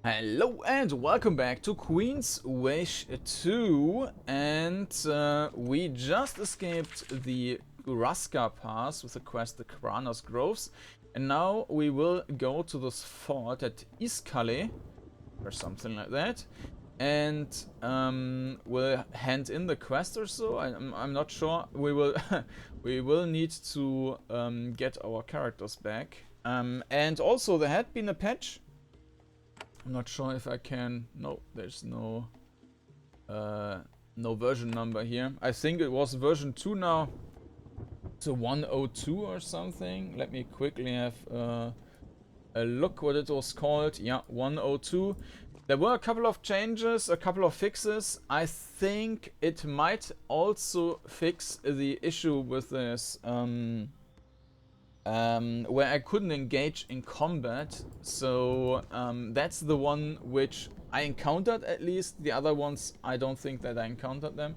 Hello and welcome back to Queen's Wish 2, and we just escaped the Ruska Pass with the quest the Chronos Groves, and now we will go to this fort at Isskale or something like that, and we'll hand in the quest or so. I'm not sure. We will we will need to get our characters back, and also there had been a patch. I'm not sure if I can. No, there's no version number here. I think it was version 2 now. So 102 or something. Let me quickly have a look what it was called. Yeah, 102. There were a couple of changes, a couple of fixes. I think it might also fix the issue with this where I couldn't engage in combat. So that's the one which I encountered at least. The other ones, I don't think that I encountered them.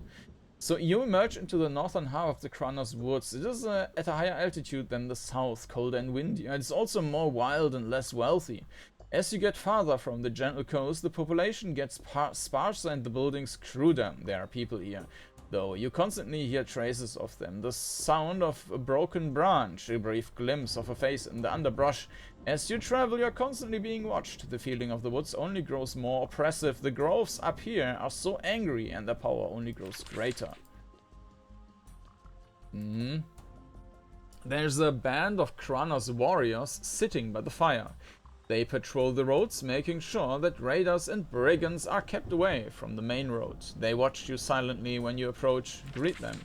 So you emerge into the northern half of the Chronos Woods. It is at a higher altitude than the south, colder and windy. It's also more wild and less wealthy. As you get farther from the gentle coast, the population gets sparser and the buildings cruder. There are people here, though you constantly hear traces of them. The sound of a broken branch, a brief glimpse of a face in the underbrush. As you travel, you're constantly being watched. The feeling of the woods only grows more oppressive. The groves up here are so angry and their power only grows greater. There's a band of Chronos Warriors sitting by the fire. They patrol the roads, making sure that raiders and brigands are kept away from the main road. They watch you silently when you approach, greet them.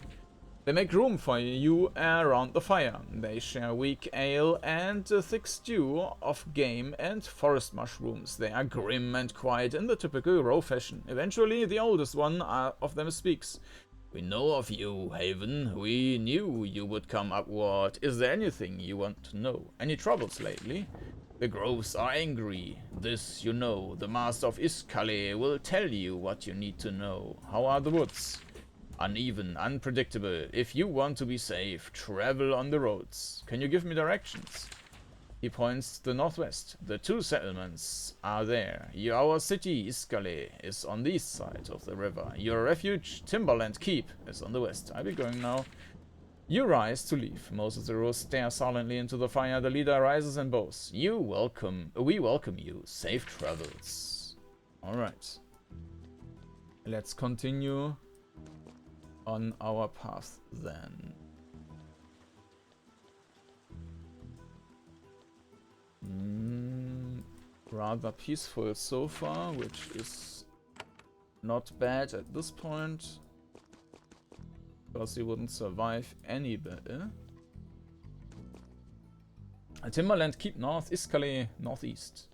They make room for you around the fire. They share weak ale and a thick stew of game and forest mushrooms. They are grim and quiet in the typical row fashion. Eventually, the oldest one of them speaks. "We know of you, Haven. We knew you would come upward. Is there anything you want to know? Any troubles lately? The groves are angry. This you know. The master of Isskale will tell you what you need to know. How are the woods? Uneven, unpredictable. If you want to be safe, travel on the roads. Can you give me directions?" He points to the northwest. "The two settlements are there. Our city, Isskale, is on the east side of the river. Your refuge, Timberland Keep, is on the west. I'll be going now." You rise to leave. Most of the rows stare silently into the fire. The leader rises and bows. We welcome you. Safe travels. Alright. Let's continue on our path then. Rather peaceful so far, which is not bad at this point. Because he wouldn't survive any better. Timberland Keep North, Iskali Northeast.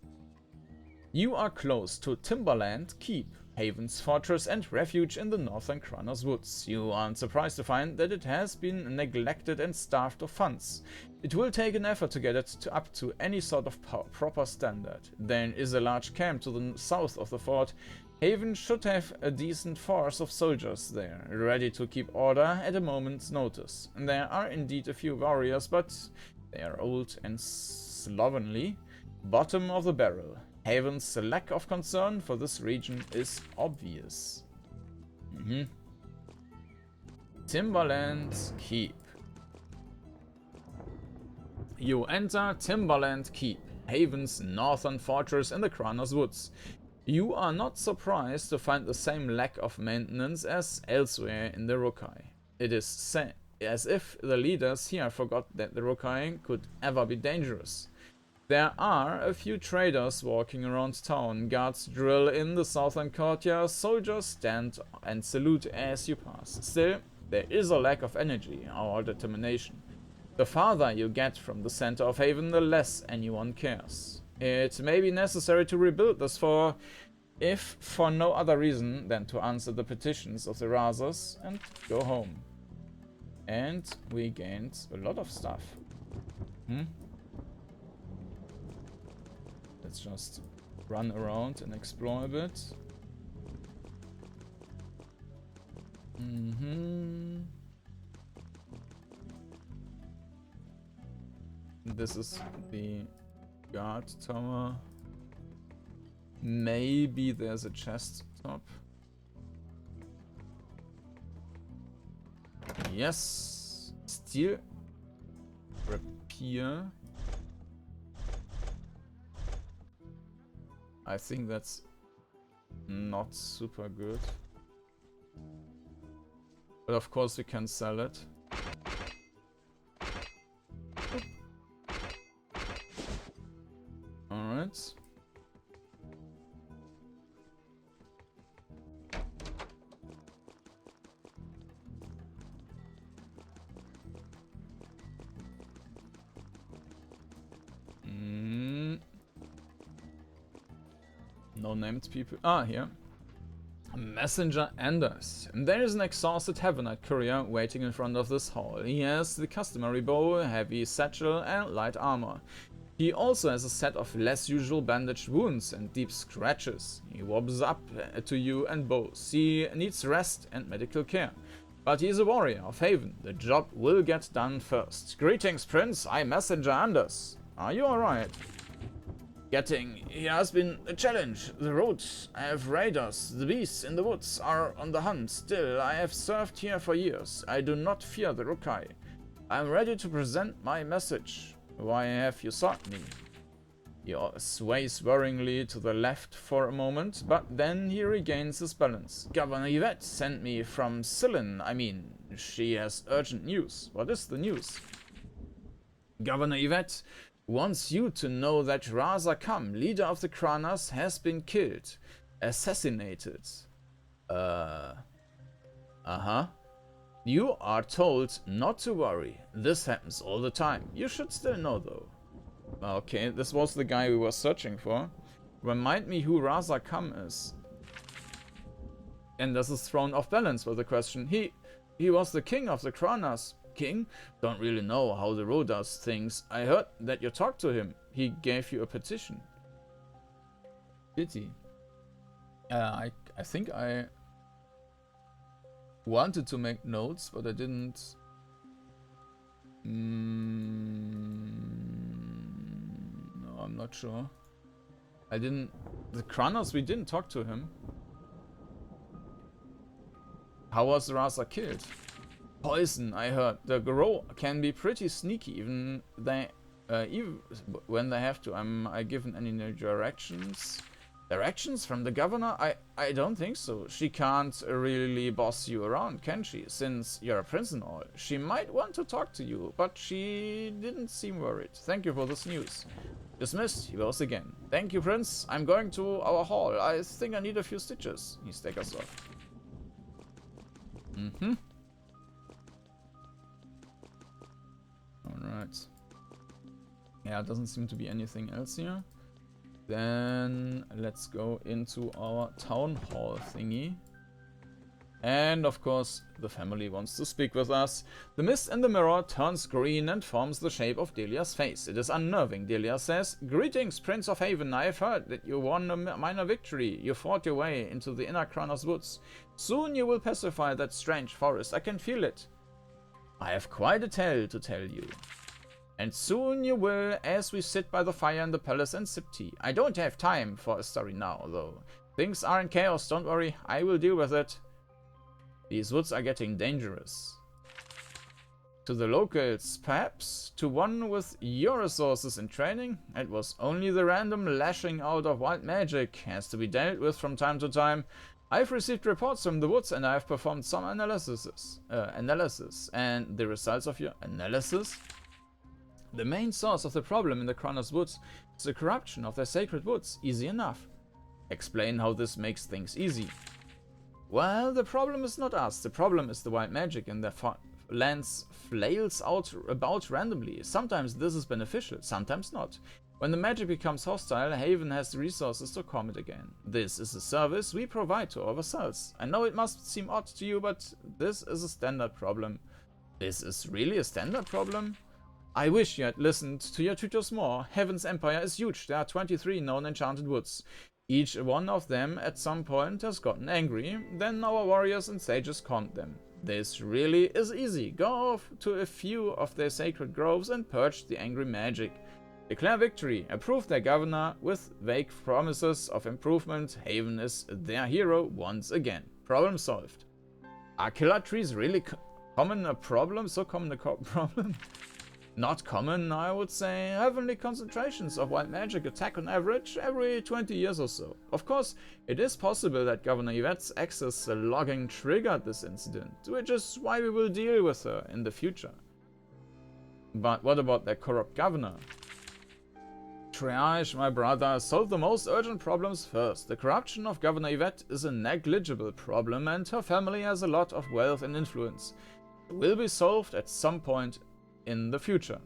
You are close to Timberland Keep, Haven's fortress and refuge in the northern Chronos Woods. You aren't surprised to find that it has been neglected and starved of funds. It will take an effort to get it up to any sort of proper standard. There is a large camp to the south of the fort. Haven should have a decent force of soldiers there, ready to keep order at a moment's notice. There are indeed a few warriors, but they are old and slovenly. Bottom of the barrel. Haven's lack of concern for this region is obvious. Timberland Keep. You enter Timberland Keep, Haven's northern fortress in the Chronos Woods. You are not surprised to find the same lack of maintenance as elsewhere in the Roka. It is as if the leaders here forgot that the Roka could ever be dangerous. There are a few traders walking around town. Guards drill in the southern courtyard. Soldiers stand and salute as you pass. Still, there is a lack of energy or determination. The farther you get from the center of Haven, the less anyone cares. It may be necessary to rebuild this if for no other reason than to answer the petitions of the Razas and go home. And we gained a lot of stuff. Let's just run around and explore a bit. This is the guard tower. Maybe there's a chest top. Yes. Steel rapier. I think that's not super good. But of course we can sell it. Alright. No named people. Ah, here. Messenger Anders. There is an exhausted Heavenite courier waiting in front of this hall. He has the customary bow, heavy satchel, and light armor. He also has a set of less usual bandaged wounds and deep scratches. He warms up to you and bows. He needs rest and medical care. But he is a warrior of Haven. The job will get done first. Greetings, Prince. I'm Messenger Anders. Are you alright? Getting here has been a challenge. The roads have raiders. The beasts in the woods are on the hunt. Still, I have served here for years. I do not fear the Roka. I am ready to present my message. Why have you sought me? He sways worryingly to the left for a moment, but then he regains his balance. Governor Yvette sent me from Sillin. I mean, she has urgent news. What is the news? Governor Yvette wants you to know that Raza Kam, leader of the Kronos, has been killed. Assassinated. You are told not to worry. This happens all the time. You should still know though. Okay, this was the guy we were searching for. Remind me who Raza Kam is. And this is thrown off balance with the question. He was the king of the Kronos. King? Don't really know how the road does things. I heard that you talked to him. He gave you a petition. Pity. I think I wanted to make notes, but I didn't. No, I'm not sure. I didn't. The Chronos, we didn't talk to him. How was Raza killed? Poison, I heard. The Goro can be pretty sneaky, even when they have to. Am I given any new directions? Directions from the governor? I don't think so. She can't really boss you around, can she? Since you're a prince and all. She might want to talk to you, but she didn't seem worried. Thank you for this news. Dismissed, he goes again. Thank you, Prince. I'm going to our hall. I think I need a few stitches. He staggers off. Alright. Yeah, doesn't seem to be anything else here. Then let's go into our town hall thingy. And of course, the family wants to speak with us. The mist in the mirror turns green and forms the shape of Delia's face. It is unnerving, Delia says. Greetings, Prince of Haven. I have heard that you won a minor victory. You fought your way into the inner Chronos woods. Soon you will pacify that strange forest. I can feel it. I have quite a tale to tell you. And soon you will, as we sit by the fire in the palace and sip tea. I don't have time for a story now, though. Things are in chaos, don't worry. I will deal with it. These woods are getting dangerous. To the locals, perhaps. To one with your resources and training, it was only the random lashing out of wild magic. Has to be dealt with from time to time. I've received reports from the woods and I've performed some analysis. And the results of your analysis? The main source of the problem in the Chronos woods is the corruption of their sacred woods. Easy enough. Explain how this makes things easy. Well, the problem is not us. The problem is the wild magic in their lands flails out about randomly. Sometimes this is beneficial, sometimes not. When the magic becomes hostile, Haven has the resources to calm it again. This is a service we provide to our vassals. I know it must seem odd to you, but this is a standard problem. This is really a standard problem? I wish you had listened to your tutors more. Heaven's empire is huge. There are 23 known enchanted woods. Each one of them at some point has gotten angry. Then our warriors and sages calmed them. This really is easy. Go off to a few of their sacred groves and purge the angry magic. Declare victory. Approve their governor with vague promises of improvement. Haven is their hero once again. Problem solved. Are killer trees really common a problem? So common a problem? Not common, I would say. Heavenly concentrations of wild magic attack on average every 20 years or so. Of course, it is possible that Governor Yvette's access logging triggered this incident, which is why we will deal with her in the future. But what about their corrupt governor? Triage, my brother. Solve the most urgent problems first. The corruption of Governor Yvette is a negligible problem, and her family has a lot of wealth and influence. It will be solved at some point in the future.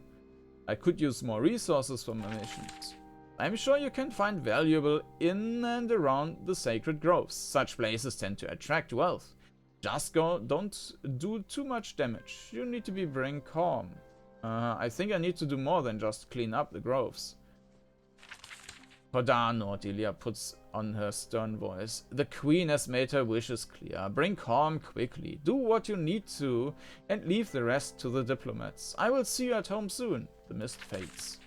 I could use more resources for my missions. I'm sure you can find valuable in and around the sacred groves. Such places tend to attract wealth. Just don't do too much damage. You need to bring calm. I think I need to do more than just clean up the groves. Kordanor, Delia puts on her stern voice. The queen has made her wishes clear. Bring calm quickly. Do what you need to and leave the rest to the diplomats. I will see you at home soon. The mist fades.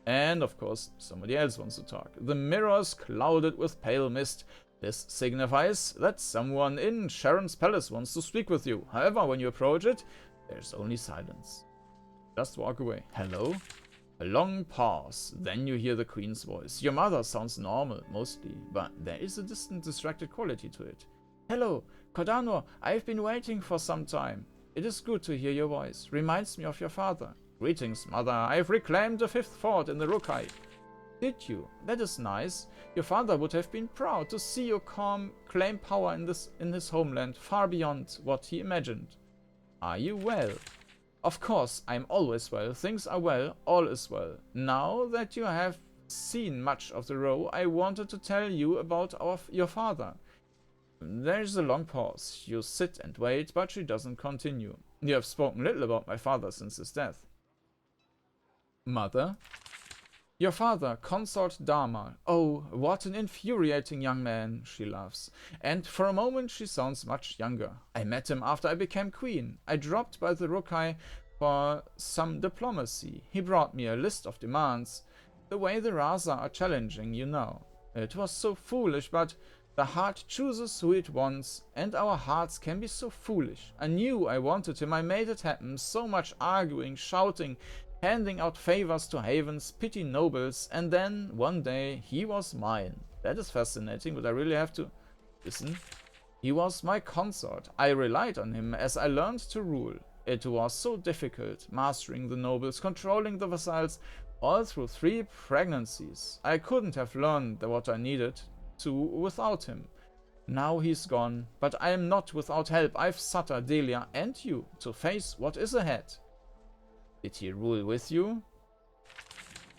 And of course, somebody else wants to talk. The mirrors clouded with pale mist. This signifies that someone in Sharon's palace wants to speak with you. However, when you approach it, there's only silence. Just walk away. Hello? A long pause, then you hear the queen's voice. Your mother sounds normal, mostly, but there is a distant, distracted quality to it. Hello, Kordanor, I've been waiting for some time. It is good to hear your voice. Reminds me of your father. Greetings, mother. I've reclaimed the 5th fort in the Roka. Did you? That is nice. Your father would have been proud to see you claim power in his homeland, far beyond what he imagined. Are you well? Of course, I'm always well. Things are well. All is well. Now that you have seen much of the row, I wanted to tell you about your father. There's a long pause. You sit and wait, but she doesn't continue. You have spoken little about my father since his death. Mother? Your father, consort Dharma. Oh, what an infuriating young man, she laughs. And for a moment she sounds much younger. I met him after I became queen. I dropped by the Roka for some diplomacy. He brought me a list of demands. The way the Raza are challenging you now. It was so foolish, but the heart chooses who it wants, and our hearts can be so foolish. I knew I wanted him. I made it happen. So much arguing, shouting, handing out favors to Haven's petty nobles, and then, one day, he was mine. That is fascinating, but I really have to listen. He was my consort. I relied on him as I learned to rule. It was so difficult, mastering the nobles, controlling the vassals, all through 3 pregnancies. I couldn't have learned what I needed to without him. Now he's gone, but I am not without help. I've Sutter, Delia, and you to face what is ahead. Did he rule with you?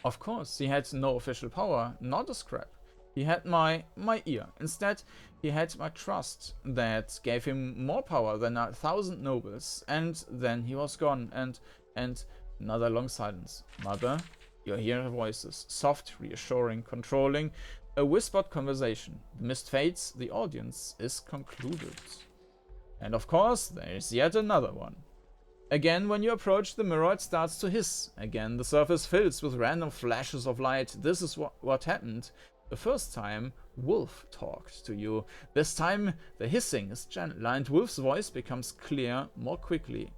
Of course, he had no official power, not a scrap. He had my ear. Instead, he had my trust that gave him more power than 1,000 nobles. And then he was gone, and another long silence. Mother, you hear her voices, soft, reassuring, controlling, a whispered conversation. The mist fades, the audience is concluded. And of course, there is yet another one. Again, when you approach the mirror, it starts to hiss. Again, the surface fills with random flashes of light. This is what happened the first time Wolf talked to you. This time, the hissing is gentler, and Wolf's voice becomes clear more quickly.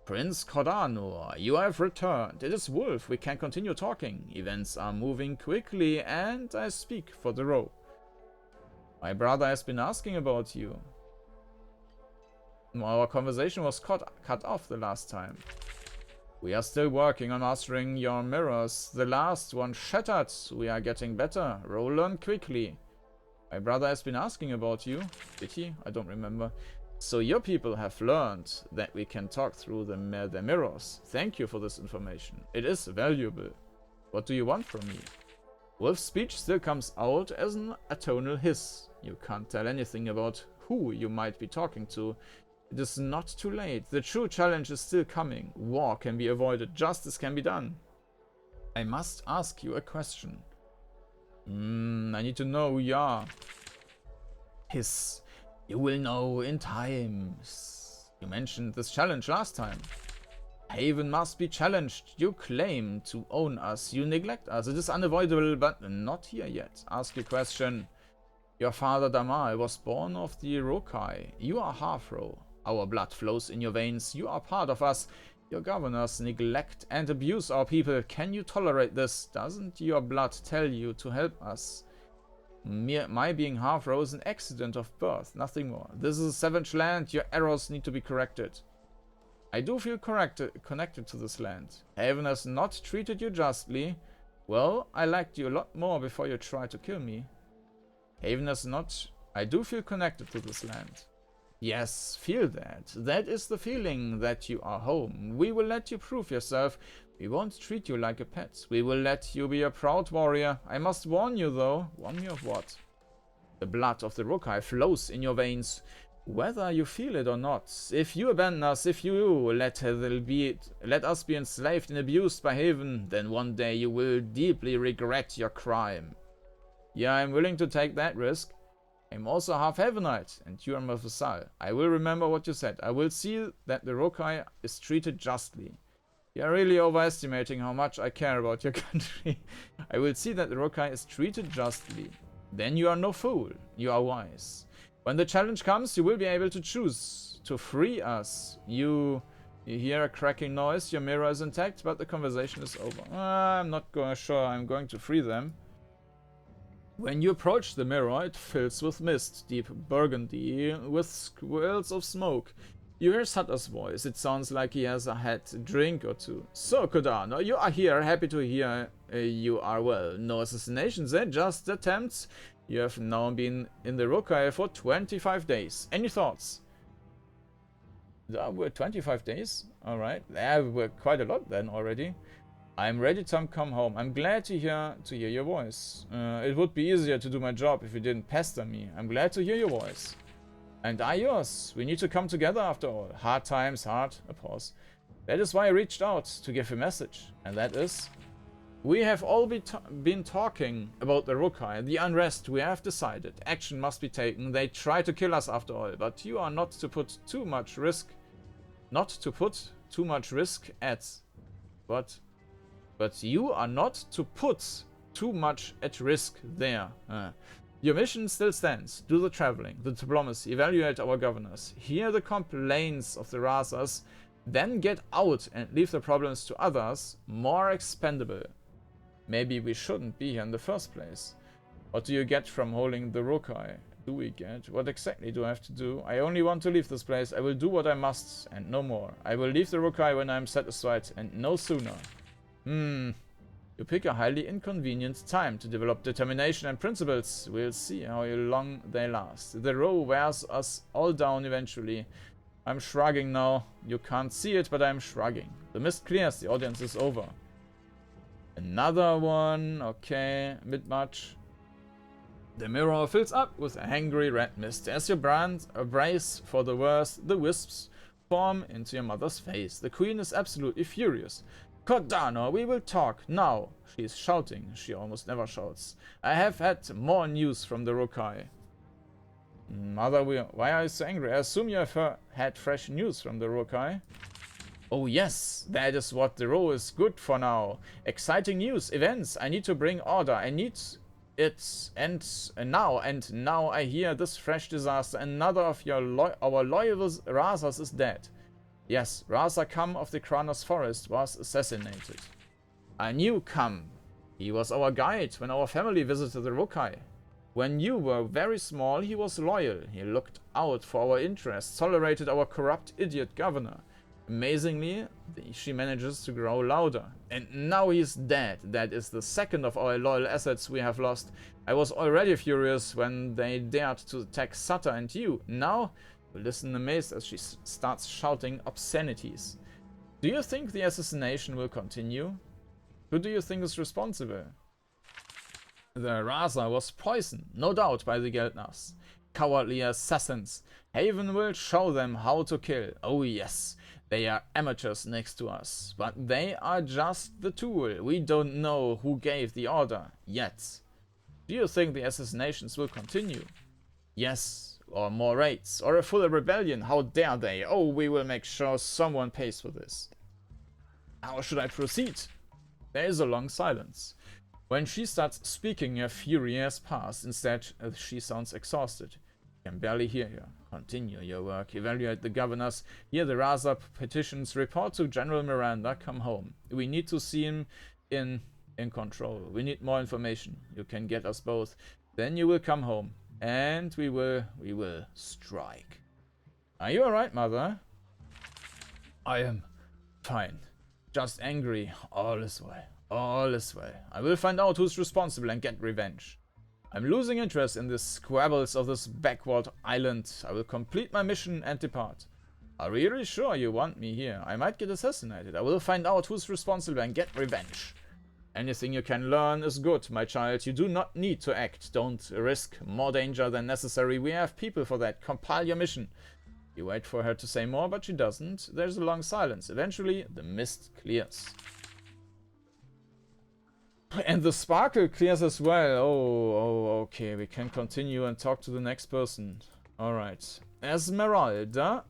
Prince Kordanor, you have returned. It is Wolf. We can continue talking. Events are moving quickly, and I speak for the row. My brother has been asking about you. Our conversation was cut off the last time. We are still working on mastering your mirrors. The last one shattered. We are getting better. Roll on quickly. My brother has been asking about you. Did he? I don't remember. So your people have learned that we can talk through the mirrors. Thank you for this information. It is valuable. What do you want from me? Wolf's speech still comes out as an atonal hiss. You can't tell anything about who you might be talking to. It is not too late. The true challenge is still coming. War can be avoided. Justice can be done. I must ask you a question. I need to know who you are. Hiss. You will know in time. You mentioned this challenge last time. Haven must be challenged. You claim to own us. You neglect us. It is unavoidable, but not here yet. Ask your question. Your father Dharma was born of the Roka. You are half-Ro. Our blood flows in your veins. You are part of us. Your governors neglect and abuse our people. Can you tolerate this? Doesn't your blood tell you to help us? My being half-Ro is an accident of birth, nothing more. This is a savage land. Your errors need to be corrected. I do feel connected to this land. Haven has not treated you justly. Well, I liked you a lot more before you tried to kill me. Haven has not... I do feel connected to this land. Yes, feel that. That is the feeling that you are home. We will let you prove yourself. We won't treat you like a pet. We will let you be a proud warrior. I must warn you though. Warn me of what? The blood of the Roka flows in your veins. Whether you feel it or not, if you abandon us, if you let us be enslaved and abused by Haven, then one day you will deeply regret your crime. Yeah, I'm willing to take that risk. I'm also half Havenite, and you are my vassal. I will remember what you said. I will see that the Roka is treated justly. You are really overestimating how much I care about your country. I will see that the Roka is treated justly. Then you are no fool. You are wise. When the challenge comes, you will be able to choose to free us. You hear a cracking noise. Your mirror is intact, but the conversation is over. I'm not sure I'm going to free them. When you approach the mirror, it fills with mist, deep burgundy, with swirls of smoke. You hear Sutter's voice. It sounds like he has had a drink or two. So, Kordanor, you are here. Happy to hear you are well. No assassinations, just attempts. You have now been in the Roka for 25 days. Any thoughts? We're 25 days? Alright. Yeah, we're quite a lot then already. I'm ready to come home. I'm glad to hear your voice. It would be easier to do my job if you didn't pester me. I'm glad to hear your voice. And I yours. We need to come together after all. Hard times, hard. A pause. That is why I reached out to give a message. And that is... We have all been talking about the Roka, the unrest. We have decided. Action must be taken. They try to kill us after all. But you are not to put too much risk... Not to put too much risk at... What? But you are not to put too much at risk there. Your mission still stands. Do the traveling, the diplomacy, evaluate our governors, hear the complaints of the Razas, then get out and leave the problems to others more expendable. Maybe we shouldn't be here in the first place. What do you get from holding the Roka? Do we get? What exactly do I have to do? I only want to leave this place. I will do what I must and no more. I will leave the Roka when I am satisfied and no sooner. You pick a highly inconvenient time to develop determination and principles. We'll see how long they last. The row wears us all down eventually. I'm shrugging now. You can't see it, but I'm shrugging. The mist clears. The audience is over. Another one. Okay, a bit much. The mirror fills up with angry red mist. As you brace for the worst, the wisps form into your mother's face. The queen is absolutely furious. Kordanor, we will talk now. She is shouting. She almost never shouts. I have had more news from the Roka. Mother, why are you so angry? I assume you have had fresh news from the Roka. Oh yes, that is what the row is good for now. Exciting news, events. I need to bring order. I need it. And now I hear this fresh disaster. Another of our loyal Razas is dead. Yes, Raza Kam of the Chronos Forest was assassinated. I knew Kam. He was our guide when our family visited the Roka. When you were very small, he was loyal. He looked out for our interests, tolerated our corrupt idiot governor. Amazingly, she manages to grow louder. And now he's dead. That is the second of our loyal assets we have lost. I was already furious when they dared to attack Sutter and you. Now... We listen amazed as she starts shouting obscenities. Do you think the assassination will continue? Who do you think is responsible? The Raza was poisoned, no doubt, by the Geldners. Cowardly assassins. Haven will show them how to kill. Oh yes, they are amateurs next to us. But they are just the tool. We don't know who gave the order, yet. Do you think the assassinations will continue? Yes. Or more raids, or a full rebellion. How dare they? Oh, we will make sure someone pays for this. How should I proceed? There is a long silence. When she starts speaking, her fury has passed. Instead, she sounds exhausted. You can barely hear her. Continue your work. Evaluate the governors. Hear the Raza petitions. Report to General Miranda. Come home. We need to see him in control. We need more information. You can get us both. Then you will come home. And we will strike. Are you alright, mother? I am fine. Just angry. All is well. All is well. I will find out who's responsible and get revenge. I'm losing interest in the squabbles of this backward island. I will complete my mission and depart. Are you really sure you want me here? I might get assassinated. I will find out who's responsible and get revenge. Anything you can learn is good, my child. You do not need to act. Don't risk more danger than necessary. We have people for that. Compile your mission. You wait for her to say more, but she doesn't. There's a long silence. Eventually, the mist clears. And the sparkle clears as well. Oh, okay. We can continue and talk to the next person. Alright. Esmeralda.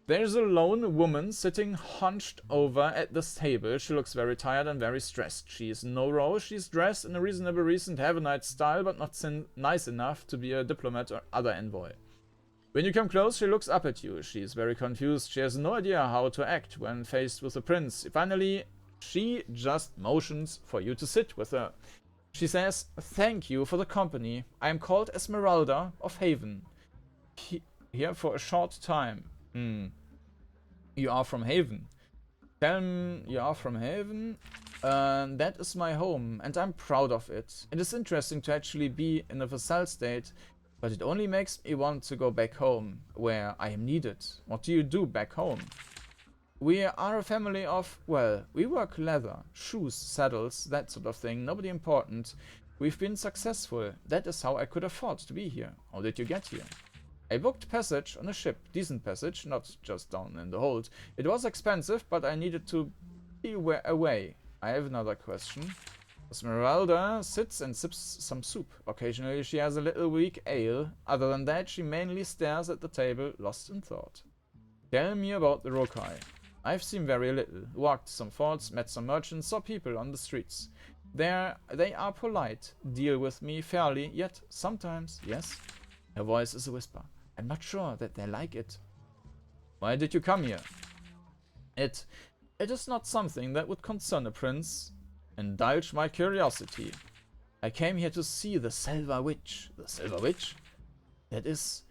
There's a lone woman sitting hunched over at this table. She looks very tired and very stressed. She is no rose. She's dressed in a reasonable recent Havenite style, but not nice enough to be a diplomat or other envoy. When you come close, she looks up at you. She is very confused. She has no idea how to act when faced with the prince. Finally, she just motions for you to sit with her. She says, "Thank you for the company. I am called Esmeralda of Haven. Here for a short time." You are from Haven. Tell me you are from Haven. That is my home, and I'm proud of it. It is interesting to actually be in a vassal state, but it only makes me want to go back home, where I am needed. What do you do back home? We are a family of, well, we work leather, shoes, saddles, that sort of thing. Nobody important. We've been successful. That is how I could afford to be here. How did you get here? I booked passage on a ship. Decent passage, not just down in the hold. It was expensive, but I needed to be away. I have another question. Esmeralda sits and sips some soup. Occasionally she has a little weak ale. Other than that, she mainly stares at the table, lost in thought. Tell me about the Roka. I've seen very little. Walked some forts, met some merchants, saw people on the streets. They are polite, deal with me fairly, yet sometimes, yes. Her voice is a whisper. I'm not sure that they like it. Why did you come here? It is not something that would concern a prince. Indulge my curiosity. I came here to see the Silver Witch. The Silver Witch? That is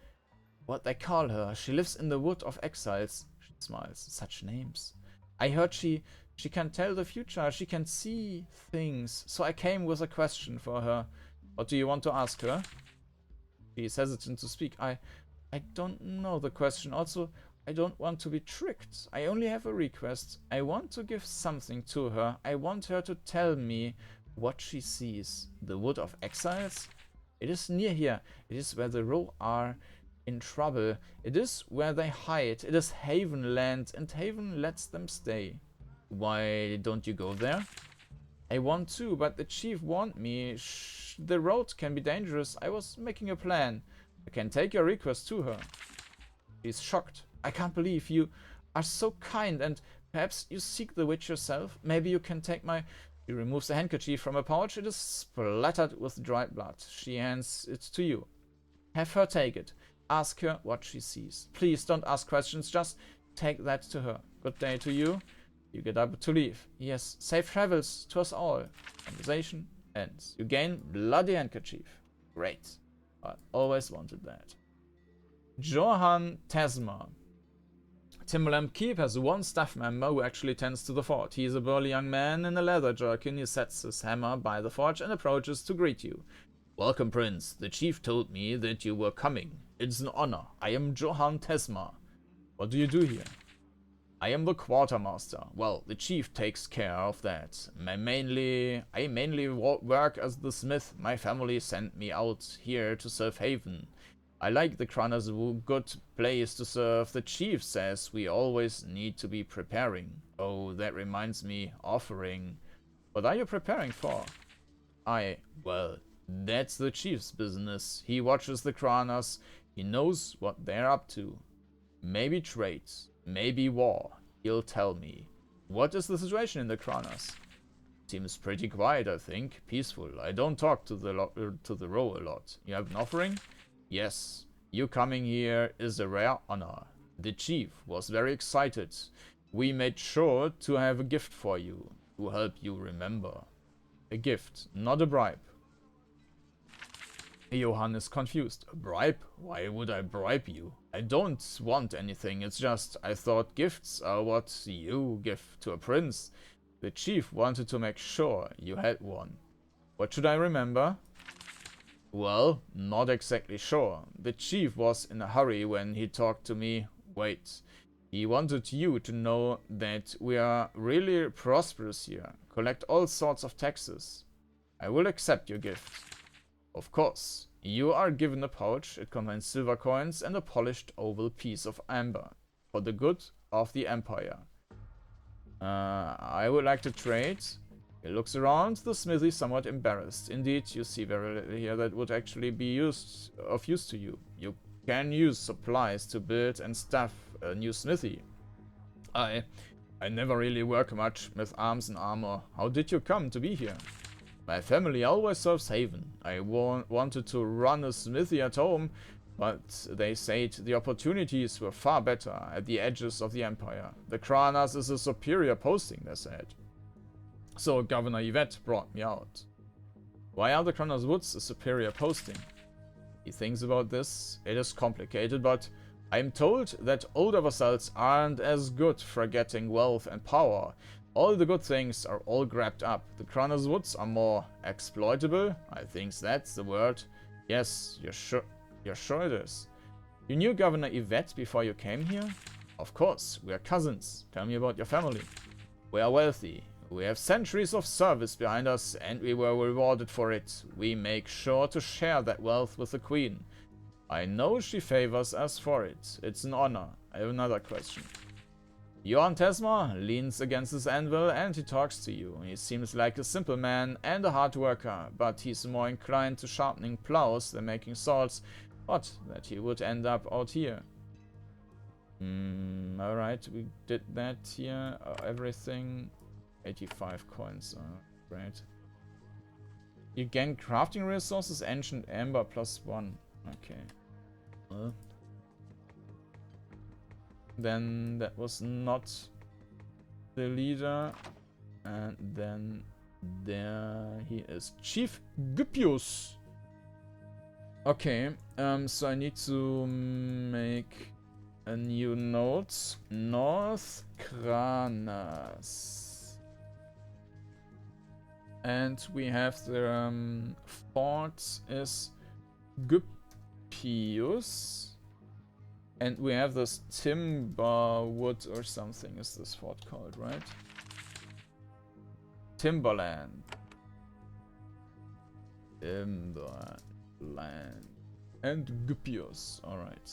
what they call her. She lives in the Wood of Exiles. She smiles. Such names. I heard she can tell the future. She can see things. So I came with a question for her. What do you want to ask her? She is hesitant to speak. I don't know the question. Also, I don't want to be tricked. I only have a request. I want to give something to her. I want her to tell me what she sees. The Wood of Exiles? It is near here. It is where the Row are in trouble. It is where they hide. It is Haven land, and Haven lets them stay. Why don't you go there? I want to, but the chief warned me. The road can be dangerous. I was making a plan. I can take your request to her. She's shocked. I can't believe you are so kind, and perhaps you seek the witch yourself. Maybe you can take my... She removes a handkerchief from her pouch. It is splattered with dried blood. She hands it to you. Have her take it. Ask her what she sees. Please don't ask questions. Just take that to her. Good day to you. You get up to leave. Yes, safe travels to us all. Conversation ends. You gain bloody handkerchief. Great. I always wanted that. Johan Tesma. Timberland Keep has one staff member who actually tends to the fort. He is a burly young man in a leather jerkin. He sets his hammer by the forge and approaches to greet you. Welcome, Prince. The chief told me that you were coming. It's an honor. I am Johan Tesma. What do you do here? I am the quartermaster. Well, the chief takes care of that. I mainly work as the smith. My family sent me out here to serve Haven. I like the Chronos, good place to serve. The chief says we always need to be preparing. Oh, that reminds me, offering. What are you preparing for? Well, that's the chief's business. He watches the Chronos. He knows what they're up to. Maybe trade, maybe war. He'll tell me. What is the situation in the Chronos? Seems pretty quiet, I think. Peaceful. I don't talk to the row a lot. You have an offering? Yes. You coming here is a rare honor. The chief was very excited. We made sure to have a gift for you, to help you remember. A gift, not a bribe. Johan is confused. A bribe? Why would I bribe you? I don't want anything, it's just I thought gifts are what you give to a prince. The chief wanted to make sure you had one. What should I remember? Well, not exactly sure. The chief was in a hurry when he talked to me. Wait. He wanted you to know that we are really prosperous here. Collect all sorts of taxes. I will accept your gift. Of course. You are given a pouch. It contains silver coins and a polished oval piece of amber. For the good of the empire. I would like to trade. He looks around the smithy somewhat embarrassed. Indeed, you see very little here that would actually be of use to you. You can use supplies to build and staff a new smithy. I never really work much with arms and armor. How did you come to be here? My family always serves Haven. I wanted to run a smithy at home, but they said the opportunities were far better at the edges of the Empire. The Chronos is a superior posting, they said. So Governor Yvette brought me out. Why are the Chronos Woods a superior posting? He thinks about this. It is complicated, but I'm told that older vassals aren't as good for getting wealth and power. All the good things are all grabbed up. The Chronos Woods are more exploitable. I think that's the word. Yes, you're sure it is. You knew Governor Yvette before you came here? Of course, we are cousins. Tell me about your family. We are wealthy. We have centuries of service behind us, and we were rewarded for it. We make sure to share that wealth with the Queen. I know she favors us for it. It's an honor. I have another question. Johan Tesma leans against his anvil and he talks to you. He seems like a simple man and a hard worker, but he's more inclined to sharpening plows than making swords. But that he would end up out here. Alright, we did that here. Everything. 85 coins. Great. You gain crafting resources, ancient amber +1. Okay. Then that was not the leader. And then there he is. Chief Gupios. Okay, so I need to make a new note. North Chronos. And we have the fort is Gupios. And we have this Timberwood or something is this fort called, right? Timberland. Timberland. And Gupios. Alright.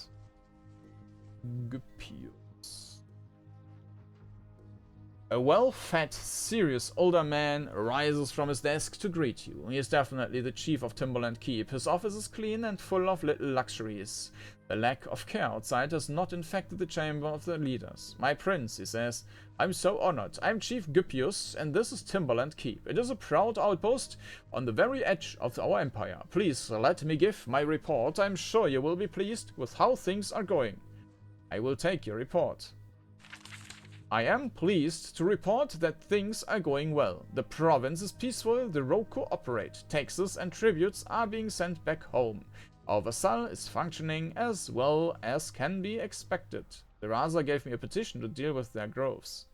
Gupios. A well-fed, serious older man rises from his desk to greet you. He is definitely the chief of Timberland Keep. His office is clean and full of little luxuries. The lack of care outside has not infected the chamber of the leaders. My prince, he says, I'm so honored. I'm Chief Gupios, and this is Timberland Keep. It is a proud outpost on the very edge of our empire. Please let me give my report. I'm sure you will be pleased with how things are going. I will take your report. I am pleased to report that things are going well. The province is peaceful, the Roka operate, taxes and tributes are being sent back home. Our vassal is functioning as well as can be expected. The Raza gave me a petition to deal with their groves.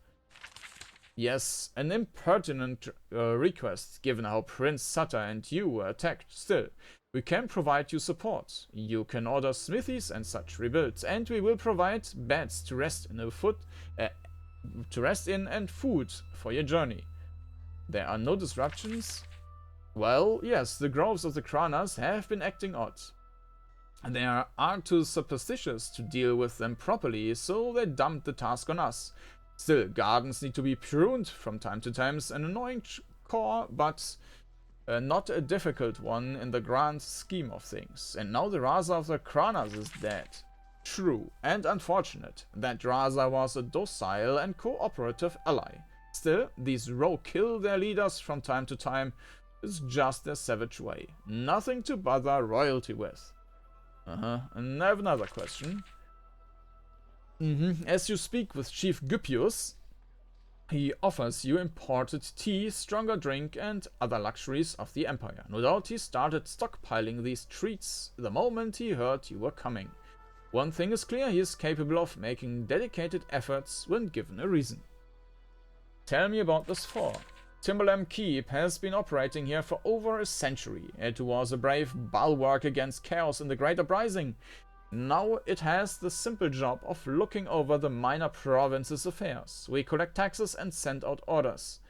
Yes, an impertinent request, given how Prince Sutter and you were attacked. Still, we can provide you support. You can order smithies and such rebuilt, and we will provide beds to rest in and food for your journey. There are no disruptions? Well, yes, the groves of the Chronos have been acting odd. They are too superstitious to deal with them properly, so they dumped the task on us. Still, gardens need to be pruned from time to time, an annoying chore, but not a difficult one in the grand scheme of things. And now the Raza of the Chronos is dead. True, and unfortunate. That Raza was a docile and cooperative ally. Still, these rogue kill their leaders from time to time. It's just their savage way. Nothing to bother royalty with. And I have another question. As you speak with Chief Gupios, he offers you imported tea, stronger drink, and other luxuries of the Empire. No doubt he started stockpiling these treats the moment he heard you were coming. One thing is clear, he is capable of making dedicated efforts when given a reason. Tell me about this fort. Timberland Keep has been operating here for over a century. It was a brave bulwark against chaos in the Great Uprising. Now it has the simple job of looking over the minor provinces' affairs. We collect taxes and send out orders.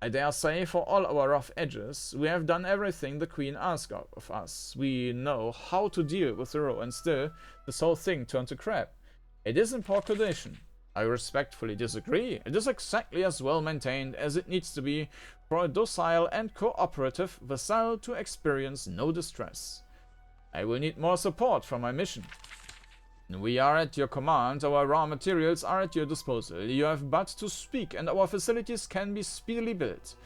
I dare say, for all our rough edges, we have done everything the Queen asked of us. We know how to deal with the row, and still, this whole thing turned to crap. It is in poor condition. I respectfully disagree. It is exactly as well maintained as it needs to be for a docile and cooperative vassal to experience no distress. I will need more support for my mission. We are at your command, our raw materials are at your disposal. You have but to speak and our facilities can be speedily built.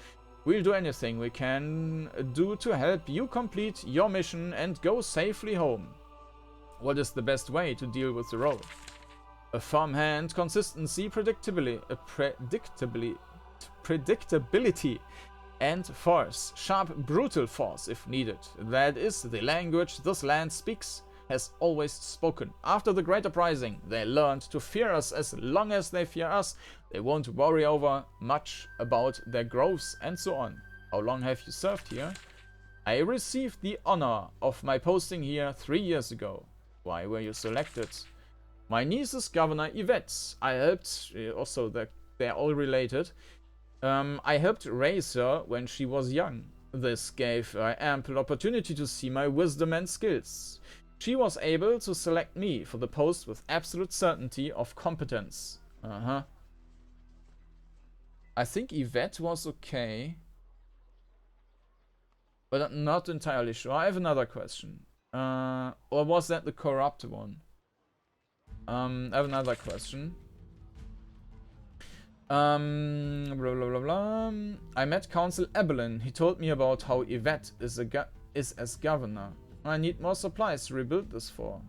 We'll do anything we can do to help you complete your mission and go safely home. What is the best way to deal with the road? A firm hand, consistency, predictability, and force. Sharp, brutal force if needed. That is the language this land speaks, has always spoken. After the Great Uprising, they learned to fear us. As long as they fear us, they won't worry over much about their growths and so on. How long have you served here? I received the honor of my posting here 3 years ago. Why were you selected? My niece is Governor Yvette. I helped, also they're all related. I helped raise her when she was young. This gave her ample opportunity to see my wisdom and skills. She was able to select me for the post with absolute certainty of competence. I think Yvette was okay, but I'm not entirely sure. I have another question. Or was that the corrupt one? I have another question. Blah blah blah blah. I met Council Ebelin. He told me about how Yvette is as governor. I need more supplies to rebuild this fort.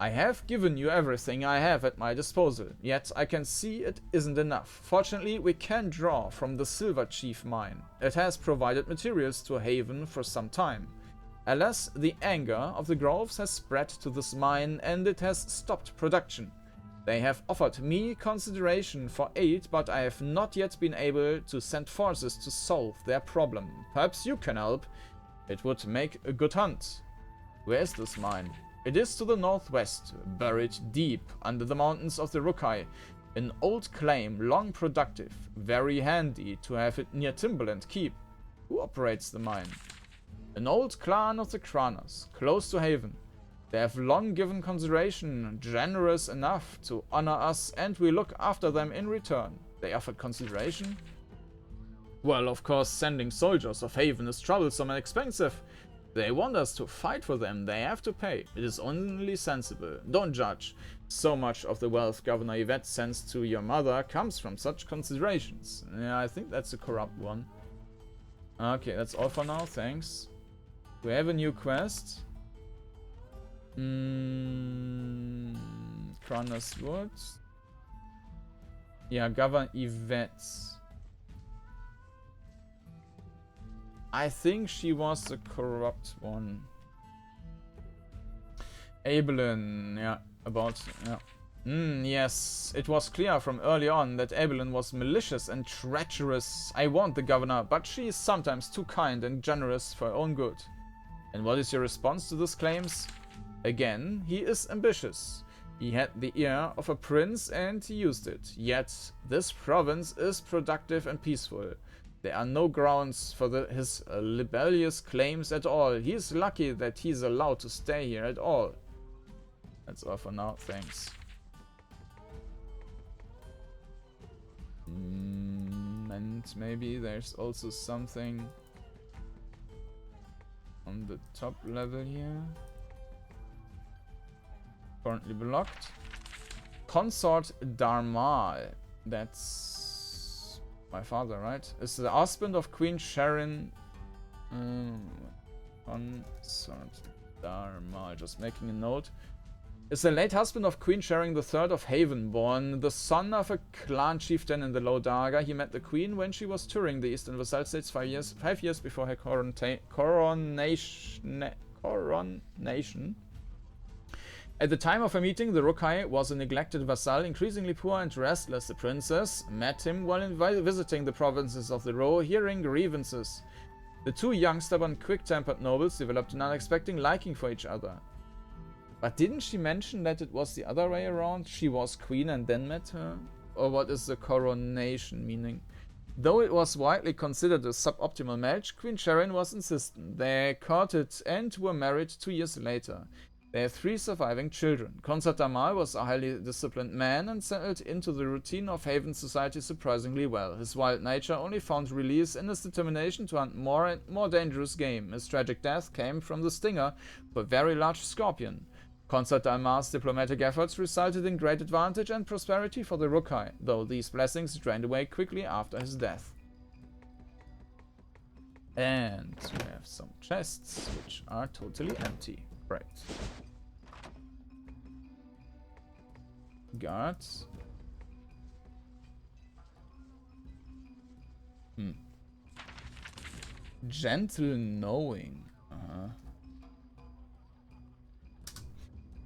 I have given you everything I have at my disposal, yet I can see it isn't enough. Fortunately, we can draw from the Silver Chief mine. It has provided materials to Haven for some time. Alas, the anger of the Groves has spread to this mine and it has stopped production. They have offered me consideration for aid, but I have not yet been able to send forces to solve their problem. Perhaps you can help. It would make a good hunt. Where is this mine? It is to the northwest, buried deep under the mountains of the Roka. An old claim, long productive. Very handy to have it near Timberland Keep. Who operates the mine? An old clan of the Chronos, close to Haven. They have long given consideration, generous enough to honor us, and we look after them in return. They offered consideration? Well, of course, sending soldiers of Haven is troublesome and expensive. They want us to fight for them, they have to pay. It is only sensible. Don't judge. So much of the wealth Governor Yvette sends to your mother comes from such considerations. Yeah, I think that's a corrupt one. Okay, that's all for now, thanks. We have a new quest. Chronos Warriors. Yeah, Governor Yvette. I think she was the corrupt one. Abelin, yeah, about, yeah. Yes, it was clear from early on that Abelin was malicious and treacherous. I warned the governor, but she is sometimes too kind and generous for her own good. And what is your response to these claims? Again, he is ambitious. He had the ear of a prince and he used it. Yet, this province is productive and peaceful. There are no grounds for his libellous claims at all. He is lucky that he is allowed to stay here at all. That's all for now, thanks. And maybe there's also something on the top level here. Currently blocked. Consort Dharma. That's my father, right? Is the husband of Queen Sharon. Consort Dharma. Just making a note. Is the late husband of Queen Sharon III of Haven, born the son of a clan chieftain in the Low Darga. He met the queen when she was touring the Eastern Vassal States 5 years before her coronation. At the time of her meeting, the Roka was a neglected vassal, increasingly poor and restless. The princess met him while visiting the provinces of the Ro, hearing grievances. The two young, stubborn, quick-tempered nobles developed an unexpected liking for each other. But didn't she mention that it was the other way around? She was queen and then met her? Or what is the coronation meaning? Though it was widely considered a suboptimal match, Queen Sharon was insistent. They courted and were married 2 years later. They have 3 surviving children. Consort Dharma was a highly disciplined man and settled into the routine of Haven society surprisingly well. His wild nature only found release in his determination to hunt more and more dangerous game. His tragic death came from the stinger of a very large scorpion. Consort Dharma's diplomatic efforts resulted in great advantage and prosperity for the Roka, though these blessings drained away quickly after his death. And we have some chests, which are totally empty. Right. Guards. Gentle knowing.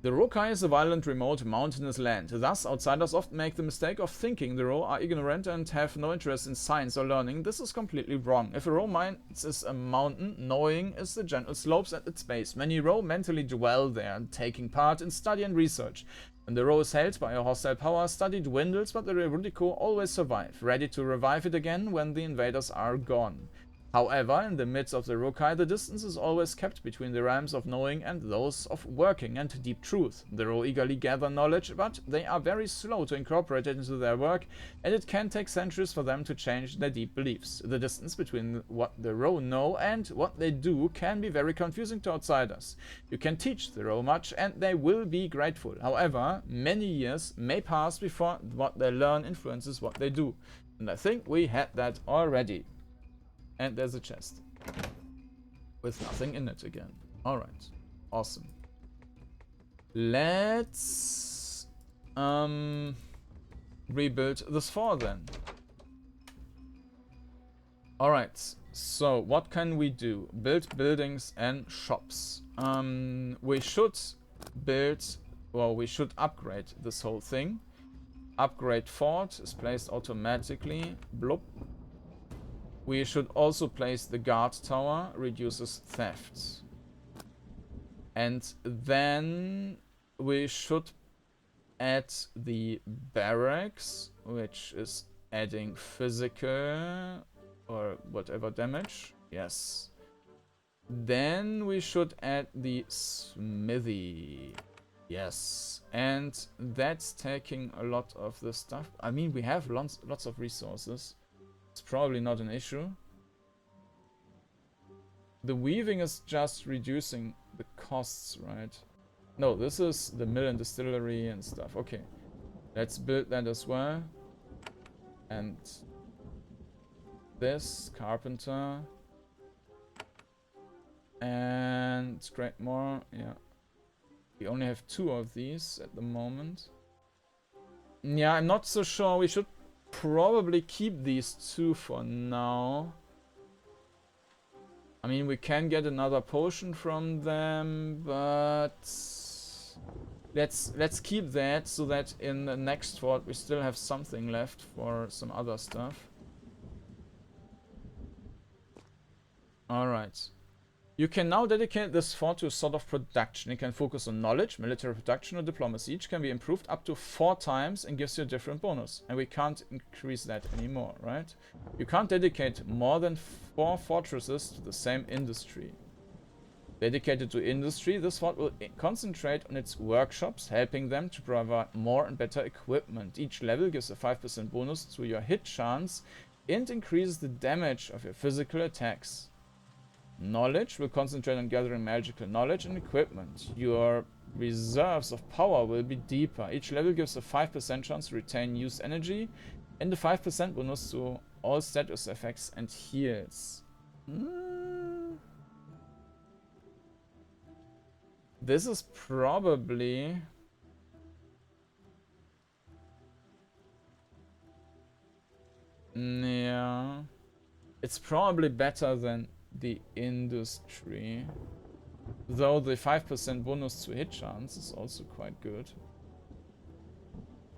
The Roka is a violent, remote, mountainous land. Thus, outsiders often make the mistake of thinking the Ro are ignorant and have no interest in science or learning. This is completely wrong. If a Ro mind is a mountain, knowing is the gentle slopes at its base. Many Ro mentally dwell there, taking part in study and research. When the Ro is held by a hostile power, study dwindles, but the Rudico always survive, ready to revive it again when the invaders are gone. However, in the midst of the Roka, the distance is always kept between the realms of knowing and those of working and deep truth. The Ro eagerly gather knowledge, but they are very slow to incorporate it into their work, and it can take centuries for them to change their deep beliefs. The distance between what the Ro know and what they do can be very confusing to outsiders. You can teach the Ro much, and they will be grateful. However, many years may pass before what they learn influences what they do. And I think we had that already. And there's a chest. With nothing in it again. Alright. Awesome. Let's rebuild this fort then. Alright. So what can we do? Build buildings and shops. We should build, well, we should upgrade this whole thing. Upgrade fort is placed automatically. Blop. We should also place the guard tower, reduces theft. And then we should add the barracks, which is adding physical or whatever damage. Yes. Then we should add the smithy. Yes. And that's taking a lot of the stuff. I mean, we have lots of resources. It's probably not an issue. The weaving is just reducing the costs, right? No, this is the mill and distillery and stuff. Okay. Let's build that as well. And this carpenter. And great more. Yeah. We only have 2 of these at the moment. Yeah, I'm not so sure. We should probably keep these 2 for now. I mean, we can get another potion from them, but let's keep that so that in the next fort we still have something left for some other stuff. Alright. You can now dedicate this fort to a sort of production. It can focus on knowledge, military production, or diplomacy. Each can be improved up to 4 times and gives you a different bonus. And we can't increase that anymore, right? You can't dedicate more than 4 fortresses to the same industry. Dedicated to industry, this fort will concentrate on its workshops, helping them to provide more and better equipment. Each level gives a 5% bonus to your hit chance and increases the damage of your physical attacks. Knowledge will concentrate on gathering magical knowledge and equipment. Your reserves of power will be deeper. Each level gives a 5% chance to retain used energy and a 5% bonus to all status effects and heals. This is probably... Yeah. It's probably better than the industry. Though the 5% bonus to hit chance is also quite good.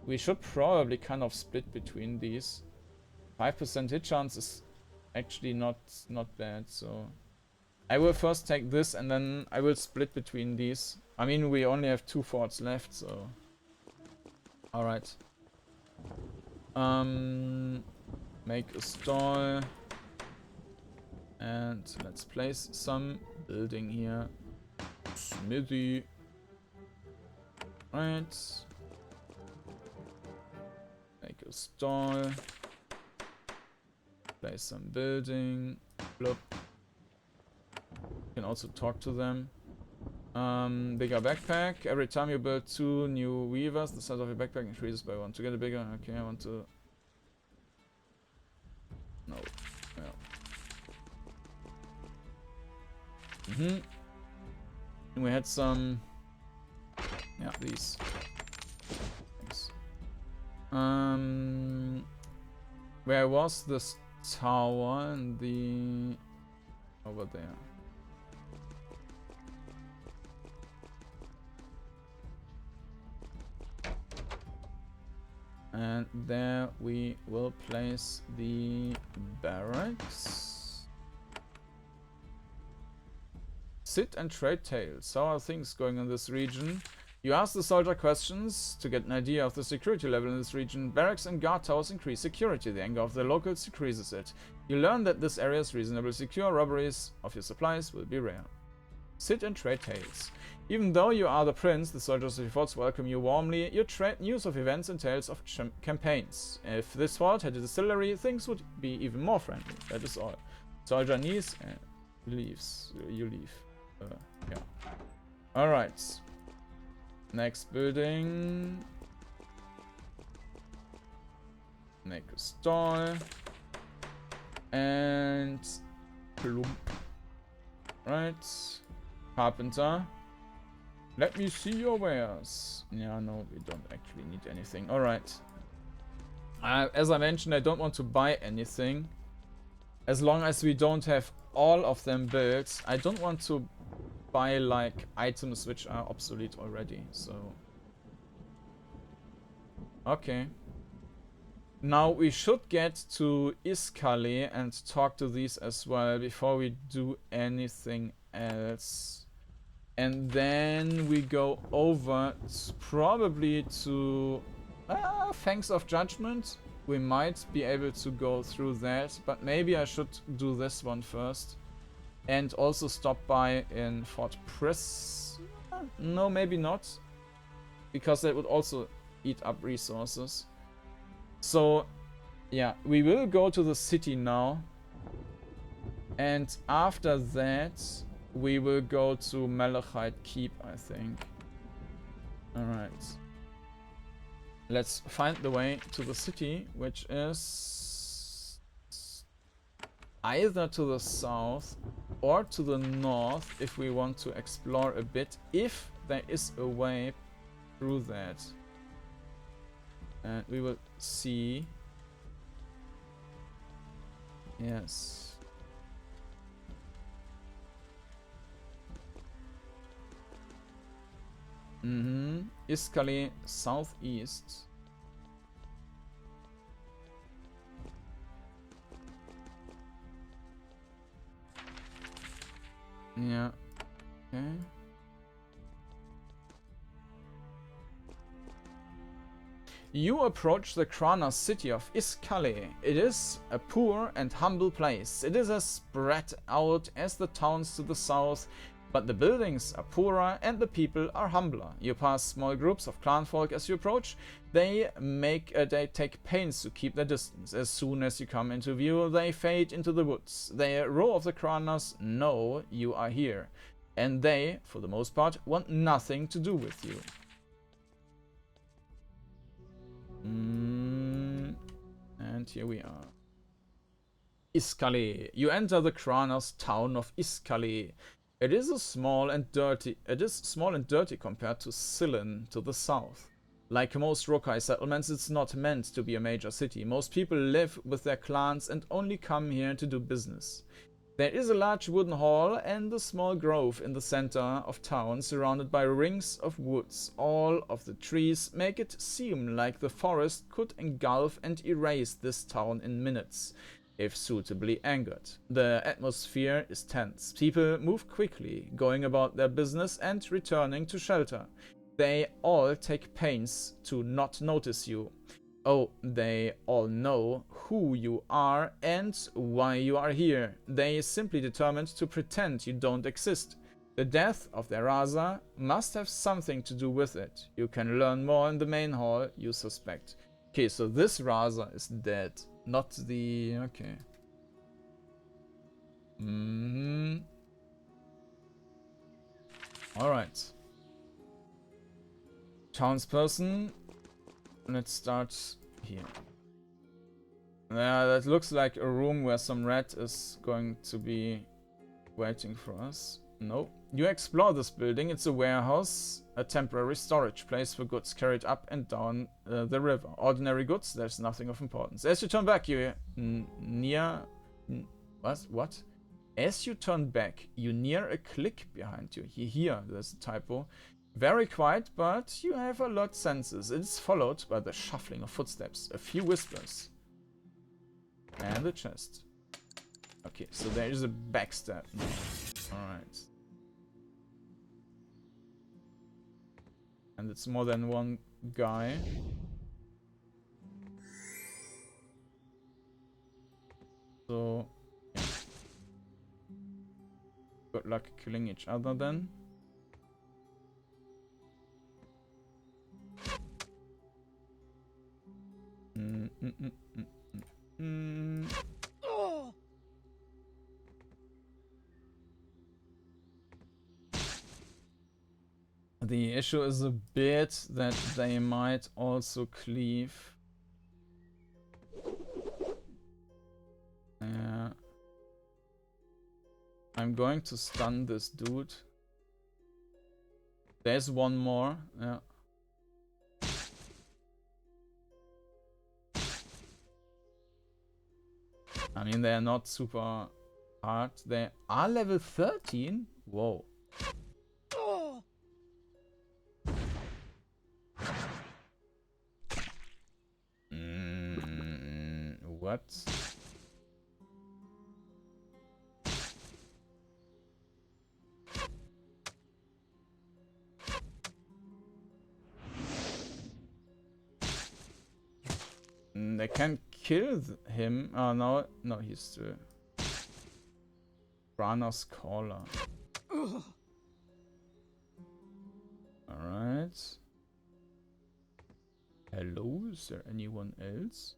We should probably kind of split between these. 5% hit chance is actually not bad, so... I will first take this and then I will split between these. I mean, we only have 2 forts left, so... Alright. Make a stall. And let's place some building here. Smithy. Right. Make a stall. Place some building. Blop. You can also talk to them. Bigger backpack. Every time you build 2 new weavers, the size of your backpack increases by 1. To get a bigger... Okay, I want to... No. Yeah. And we had some... Yeah, these. Thanks. Where was this tower? And the... Over there. And there we will place the barracks. Sit and trade tales. How are things going in this region? You ask the soldier questions to get an idea of the security level in this region. Barracks and guard towers increase security. The anger of the locals decreases it. You learn that this area is reasonably secure. Robberies of your supplies will be rare. Sit and trade tales. Even though you are the prince, the soldiers of your forts welcome you warmly. You trade news of events and tales of campaigns. If this fort had a distillery, things would be even more friendly. That is all. Soldier knees and leaves. You leave. Yeah. Alright. Next building. Make a stall. And... Plump. Right. Carpenter. Let me see your wares. Yeah, no, we don't actually need anything. Alright. As I mentioned, I don't want to buy anything. As long as we don't have all of them built. I don't want to buy, like, items which are obsolete already, so... Okay. Now, we should get to Isskale and talk to these as well before we do anything else. And then we go over probably to Fangs of Judgment. We might be able to go through that, but maybe I should do this one first. And also stop by in Fort Pris. No, maybe not. Because that would also eat up resources. So, yeah, we will go to the city now. And after that... we will go to Malachite Keep, I think. Alright. Let's find the way to the city, which is either to the south or to the north if we want to explore a bit, if there is a way through that. And we will see. Yes. Iskali Southeast. Yeah. Okay. You approach the Chronos city of Isskale. It is a poor and humble place. It is as spread out as the towns to the south, but the buildings are poorer and the people are humbler. You pass small groups of clan folk as you approach. They take pains to keep their distance. As soon as you come into view, they fade into the woods. The row of the Chronos know you are here, and they, for the most part, want nothing to do with you. And here we are. Isskale. You enter the Chronos town of Isskale. It is small and dirty compared to Silin to the south. Like most Rokai settlements, it's not meant to be a major city. Most people live with their clans and only come here to do business. There is a large wooden hall and a small grove in the center of town, surrounded by rings of woods. All of the trees make it seem like the forest could engulf and erase this town in minutes, if suitably angered. The atmosphere is tense. People move quickly, going about their business and returning to shelter. They all take pains to not notice you. Oh, they all know who you are and why you are here. They simply determined to pretend you don't exist. The death of their Raza must have something to do with it. You can learn more in the main hall, you suspect. Okay, so this Raza is dead. Not the... okay. Alright. Townsperson. Let's start here. Yeah, that looks like a room where some rat is going to be waiting for us. No. You explore this building. It's a warehouse, a temporary storage place for goods carried up and down the river. Ordinary goods, there's nothing of importance. As you turn back, you near... What? As you turn back, you near a click behind you. Here, there's a typo. Very quiet, but you have alert senses. It's followed by the shuffling of footsteps, a few whispers, and a chest. Okay, so there is a backstab. Alright. And it's more than one guy. So, yeah. Good luck killing each other then. The issue is a bit that they might also cleave. I'm going to stun this dude. There's one more. Yeah. I mean, they're not super hard. They are level 13? Whoa. What? They can't kill him. Oh, no. No, he's still... Kronos Caller. Alright. Hello? Is there anyone else?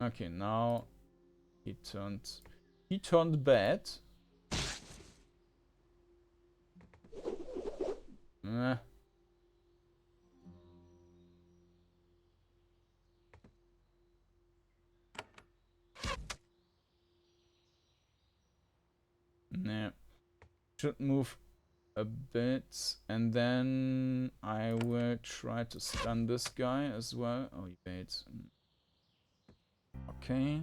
Okay, now he turned bad. Nah. Should move a bit, and then I will try to stun this guy as well. Oh, he baits. Okay.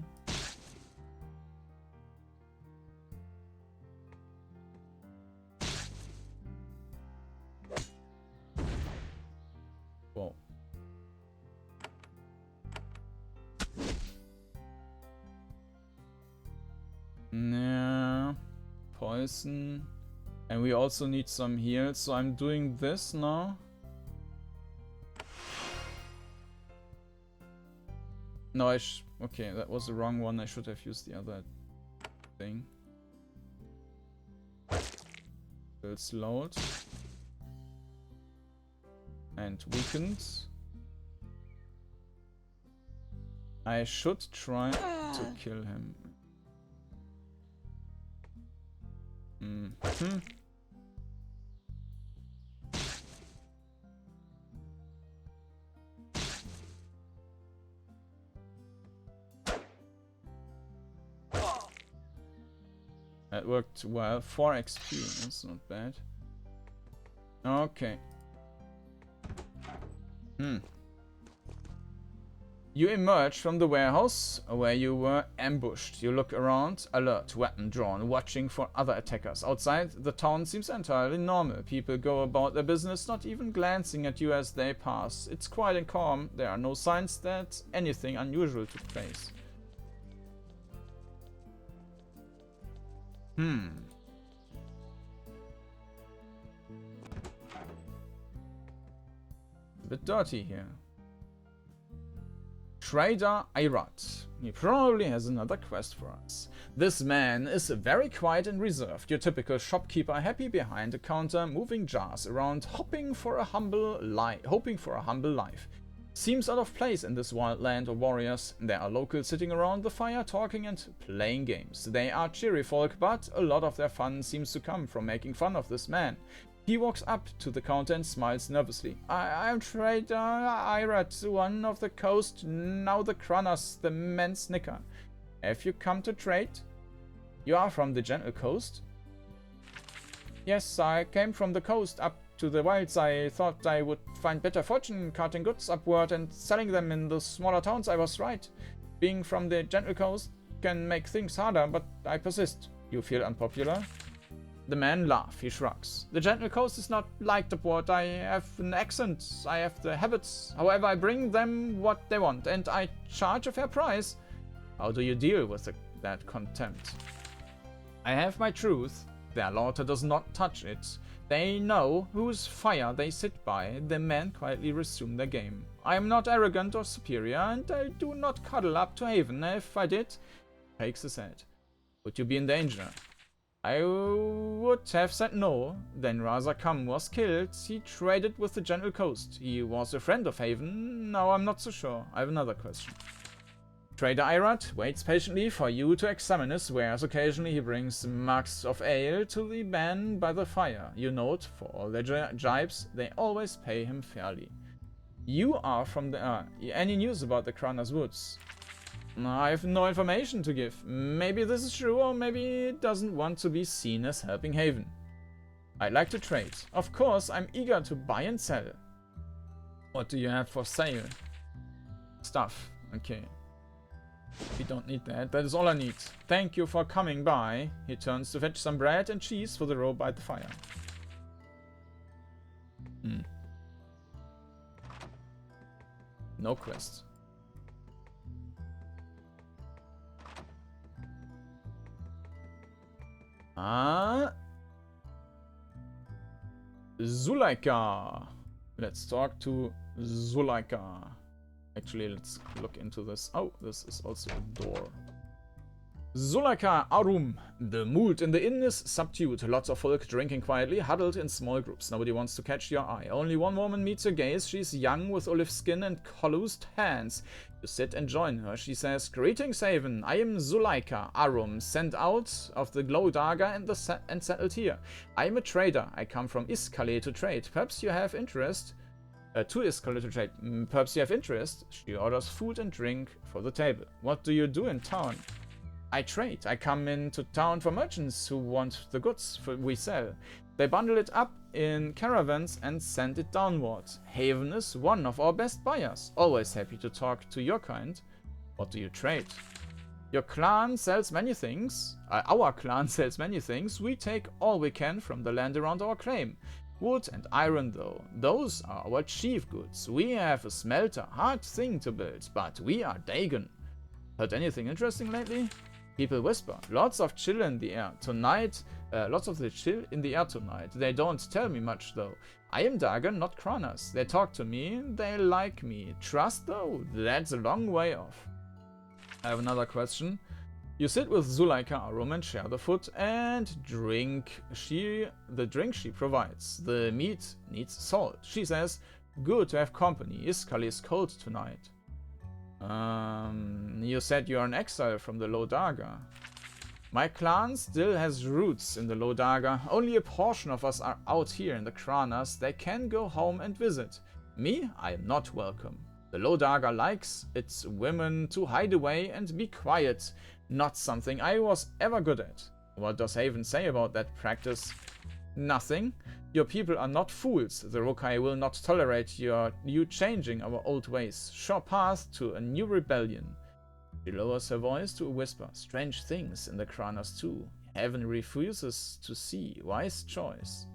Whoa. Nah. Poison. And we also need some heals, so I'm doing this now. No, okay, that was the wrong one. I should have used the other thing. Will slowed. And weakened. I should try to kill him. That worked well. 4 XP. That's not bad. Okay. You emerge from the warehouse where you were ambushed. You look around, alert, weapon drawn, watching for other attackers. Outside, the town seems entirely normal. People go about their business, not even glancing at you as they pass. It's quiet and calm. There are no signs that anything unusual took place. A bit dirty here. Trader Irat. He probably has another quest for us. This man is very quiet and reserved. Your typical shopkeeper, happy behind a counter, moving jars around, hoping for a humble life. Seems out of place in this wild land of warriors. There are locals sitting around the fire, talking and playing games. They are cheery folk, but a lot of their fun seems to come from making fun of this man. He walks up to the counter and smiles nervously. I'm Trader Irat, one of the coast, now the Kronos, the men snicker. Have you come to trade? You are from the gentle coast? Yes, I came from the coast up to the wilds. I thought I would find better fortune carting goods upward and selling them in the smaller towns. I was right. Being from the gentle coast can make things harder, but I persist. You feel unpopular? The man laughs. He shrugs. The gentle coast is not like the port. I have an accent. I have the habits. However, I bring them what they want, and I charge a fair price. How do you deal with that contempt? I have my truth. Their laughter does not touch it. They know whose fire they sit by. The men quietly resume their game. I am not arrogant or superior, and I do not cuddle up to Haven. If I did, shakes his head. Would you be in danger? I would have said no. Then Razakam was killed. He traded with the gentle coast. He was a friend of Haven. Now I'm not so sure. I have another question. Trader Irat waits patiently for you to examine his wares. Occasionally he brings mugs of ale to the man by the fire. You note, for all their jibes, they always pay him fairly. You are from the... any news about the Chronos Woods? I have no information to give. Maybe this is true, or maybe it doesn't want to be seen as helping Haven. I'd like to trade. Of course, I'm eager to buy and sell. What do you have for sale? Stuff. Okay. We don't need that. That is all I need. Thank you for coming by. He turns to fetch some bread and cheese for the row by the fire. No quest. Zulika. Let's talk to Zulika. Actually, let's look into this. Oh, this is also a door. Zulika Arum. The mood in the inn is subdued. Lots of folk drinking quietly, huddled in small groups. Nobody wants to catch your eye. Only one woman meets your gaze. She's young with olive skin and calloused hands. You sit and join her. She says, "Greetings, Haven. I am Zulika Arum, sent out of the Glow Dagger and settled here. I am a trader. I come from Isskale to trade. Perhaps you have interest." To Isskale to trade. Perhaps you have interest. She orders food and drink for the table. What do you do in town? I trade. I come into town for merchants who want the goods we sell. They bundle it up in caravans and send it downwards. Haven is one of our best buyers. Always happy to talk to your kind. What do you trade? Your clan sells many things. Our clan sells many things. We take all we can from the land around our claim. Wood and iron, though. Those are our chief goods. We have a smelter. Hard thing to build, but we are Dagon. Heard anything interesting lately? People whisper. Lots of chill in the air tonight. Lots of the chill in the air tonight. They don't tell me much, though. I am Dagon, not Kronos. They talk to me. They like me. Trust, though? That's a long way off. I have another question. You sit with Zulika Arum and share the food and drink. The drink she provides. The meat needs salt. She says, "Good to have company. Isskale is cold tonight." You said you are an exile from the Low Dagger. My clan still has roots in the Low Dagger. Only a portion of us are out here in the Kronos. They can go home and visit. Me, I am not welcome. The Low Dagger likes its women to hide away and be quiet. Not something I was ever good at. What does Haven say about that practice? Nothing. Your people are not fools. The Roka will not tolerate you changing our old ways. Sure path to a new rebellion. She lowers her voice to a whisper. Strange things in the Chronos too. Heaven refuses to see. Wise choice.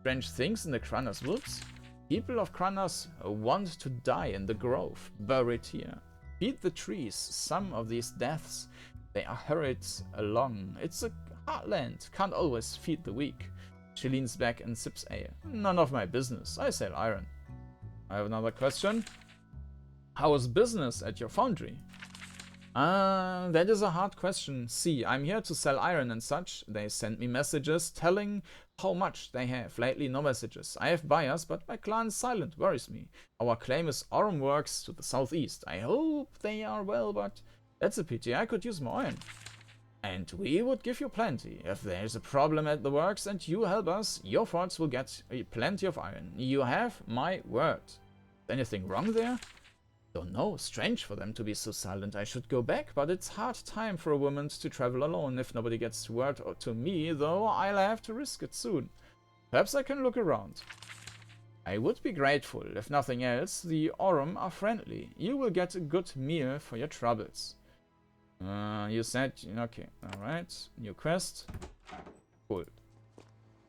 Strange things in the Chronos woods? People of Chronos want to die in the grove, buried here. Feed the trees some of these deaths. They are hurried along. It's a hard land. Can't always feed the weak. She leans back and sips ale. None of my business. I sell iron. I have another question. How is business at your foundry? That is a hard question. See, I'm here to sell iron and such. They send me messages telling how much they have. Lately, no messages. I have buyers, but my clan is silent. Worries me. Our claim is Arum Works to the southeast. I hope they are well, but that's a pity. I could use more iron. And we would give you plenty. If there's a problem at the works and you help us, your forts will get plenty of iron. You have my word. Anything wrong there? Don't know. Strange for them to be so silent. I should go back, but it's hard time for a woman to travel alone. If nobody gets word to me, though, I'll have to risk it soon. Perhaps I can look around. I would be grateful. If nothing else, the Arum are friendly. You will get a good meal for your troubles. You said, okay, alright, new quest, cool.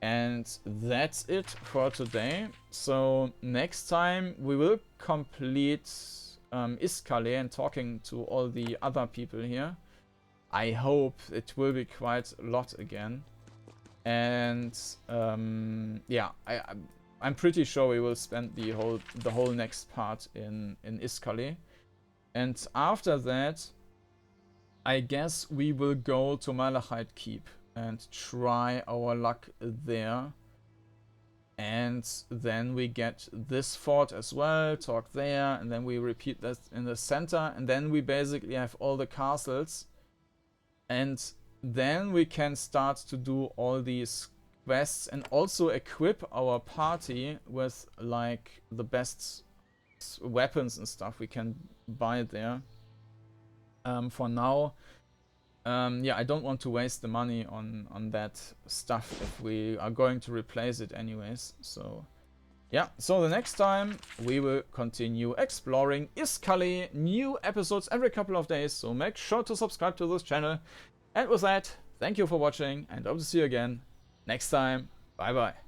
And that's it for today. So next time we will complete Isskale and talking to all the other people here. I hope it will be quite a lot again. And yeah, I'm pretty sure we will spend the whole next part in Isskale. And after that, I guess we will go to Timberland Keep and try our luck there. And then we get this fort as well, talk there, and then we repeat that in the center. And then we basically have all the castles. And then we can start to do all these quests and also equip our party with like the best weapons and stuff we can buy there. For now, yeah, I don't want to waste the money on that stuff if we are going to replace it anyways. So, yeah, so the next time we will continue exploring Isskale. New episodes every couple of days, so make sure to subscribe to this channel. And with that, thank you for watching, and hope to see you again next time. Bye bye.